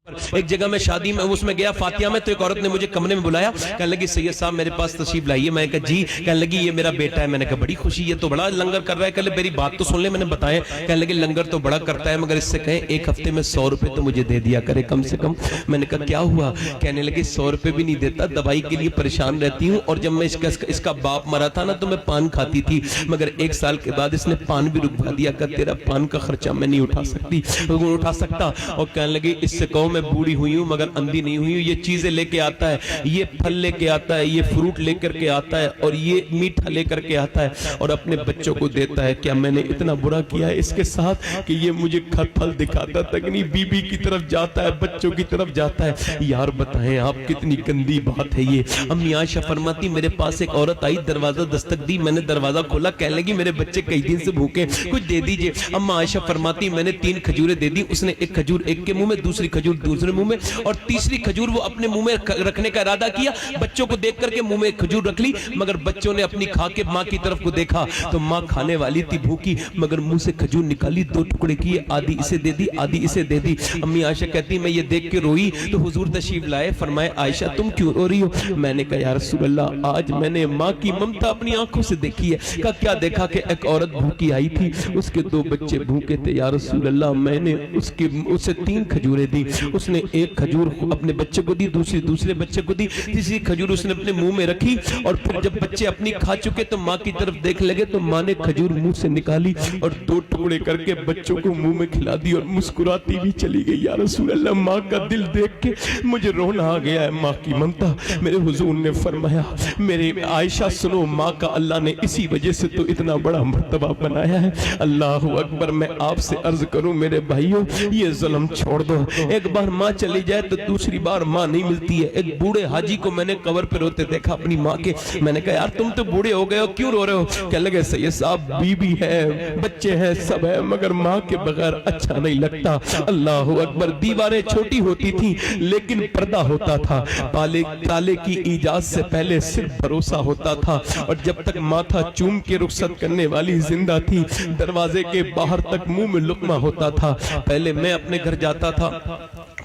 ایک جگہ میں شادی میں اس میں گیا فاتحہ میں، تو ایک عورت نے مجھے کمرے میں بلایا، کہنے لگی سید صاحب میرے پاس تشریف لائیے۔ میں نے کہا جی، کہنے لگی یہ میرا بیٹا ہے۔ میں نے کہا بڑی خوشی، یہ تو بڑا لنگر کر رہا ہے۔ کہنے لگی میری بات تو سن لیں، میں نے بتایا۔ کہنے لگی لنگر تو بڑا کرتا ہے، مگر اس سے کہیں ایک ہفتے میں 100 روپے تو مجھے دے دیا کرے کم سے کم۔ میں نے کہا کیا ہوا؟ کہنے لگی 100 روپے بھی نہیں دیتا، دوائی کے لیے پریشان رہتی ہوں، اور جب میں اس کا باپ مرا تھا نا تو میں پان کھاتی تھی، مگر 1 سال کے بعد اس نے پان بھی رکھوا دیا کہ تیرا پان کا خرچہ میں نہیں اٹھا سکتا۔ اور کہنے لگی اس سے کہو میں بوڑھی ہوئی ہوں مگر اندھی نہیں ہوئی ہوں، یہ چیزیں لے کے آتا ہے، یہ پھل لے کے آتا ہے، یہ فروٹ لے کر کے آتا ہے، اور یہ میٹھا لے کر کے آتا ہے اور اپنے بچوں کو دیتا ہے۔ کیا میں نے اتنا برا کیا ہے اس کے ساتھ کہ یہ مجھے پھل دکھاتا تک نہیں، بی بی کی طرف جاتا ہے، بچوں کی طرف جاتا ہے؟ یار بتائیں آپ کتنی گندی بات ہے یہ۔ امی عائشہ فرماتی میرے پاس ایک عورت آئی، دروازہ دستک دی، میں نے دروازہ کھولا، کہنے لگی میرے بچے کئی دن سے بھوکے، کچھ دے دیجئے۔ اما عائشہ فرماتی میں نے 3 کھجوریں دے دی، اس نے ایک کھجور ایک کے منہ میں، دوسری کھجور دوسرے منہ میں، اور تیسری کھجور وہ اپنے منہ میں رکھنے کا ارادہ کیا۔ بچوں کو دیکھ کر کے منہ میں ایک کھجور رکھ لی، مگر بچوں نے اپنی کھا کے ماں کی طرف کو دیکھا تو ماں کھانے والی تھی بھوکی، مگر منہ سے کھجور نکالی، 2 ٹکڑے کیے، آدھی اسے دے دی آدھی اسے دے دی۔ امی عائشہ کہتی میں یہ دیکھ کے روئی تو حضور تشریف لائے، فرمائے عائشہ تم کیوں رو رہی ہو؟ میں نے کہا یا رسول اللہ آج میں نے ماں کی ممتا اپنی آنکھوں سے دیکھی ہے۔ کہا کیا دیکھا؟ کہ ایک عورت بھوکی آئی تھی، اس کے 2 بچے بھوکے تھے، یا رسول اللہ میں نے اسے 3 کھجوریں دی، اس نے ایک کھجور اپنے بچے کو دی، دوسرے بچے کو دی، تیسری کھجور اس نے اپنے منہ میں رکھی، اور پھر جب بچے اپنی کھا چکے تو ماں کی طرف دیکھ لگے تو ماں نے کھجور منہ سے نکالی اور 2 ٹکڑے کر کے بچوں کو منہ میں کھلا دی اور مسکراتی بھی چلی گئی۔ یا رسول اللہ ماں کا دل دیکھ کے مجھے رونا آ گیا ہے، ماں کی ممتا۔ میرے حضور نے فرمایا میرے عائشہ سنو، ماں کا اللہ نے اسی وجہ سے تو اتنا بڑا مرتبہ بنایا ہے۔ اللہ اکبر۔ میں آپ سے عرض کروں میرے بھائیوں یہ ظلم چھوڑ دو۔ ایک بار ماں چلی جائے تو دوسری بار ماں نہیں ملتی ہے۔ ایک بوڑھے حاجی کو میں نے قبر پہ روتے دیکھا اپنی ماں کے، میں نے کہا یار تم تو بوڑھے ہو گئے ہو کیوں رو رہے ہو؟ کہنے لگے سید صاحب بیوی ہے، بچے ہیں، سب ہے، مگر ماں کے بغیر اچھا نہیں لگتا۔ اللہ اکبر۔ دیواریں چھوٹی ہوتی تھیں لیکن پردہ ہوتا تھا، تالے کی ایجاد سے پہلے صرف بھروسہ ہوتا تھا، اور جب تک ماتھا چوم کے رخصت کرنے والی زندہ تھی دروازے کے باہر تک منہ میں لقمہ ہوتا تھا۔ پہلے میں اپنے گھر جاتا تھا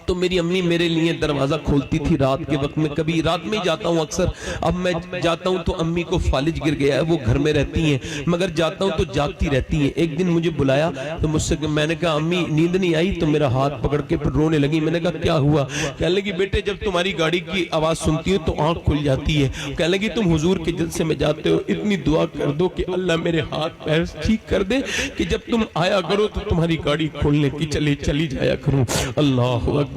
تو میری امی میرے لیے دروازہ کھولتی تھی رات کے وقت میں، کبھی رات میں ہی جاتا ہوں اکثر، اب میں جاتا ہوں تو امی کو فالج گر گیا ہے، وہ گھر میں رہتی ہیں مگر جاتا ہوں تو جاگتی رہتی ہیں۔ ایک دن مجھے بلایا تو مجھ سے میں نے کہا امی نیند نہیں آئی؟ تو میرا ہاتھ پکڑ کے پھر رونے لگی۔ میں نے کہا کیا ہوا؟ کہنے لگی بیٹے جب تمہاری گاڑی کی آواز سنتی ہوں تو آنکھ کھل جاتی ہے۔ کہنے لگی تم حضور کے جلسے میں جاتے ہو، اتنی دعا کر دو کہ اللہ میرے ہاتھ پیر ٹھیک کر دے کہ جب تم آیا کرو تو تمہاری گاڑی کھولنے کی چلی جایا کروں۔ اللہ اکبر۔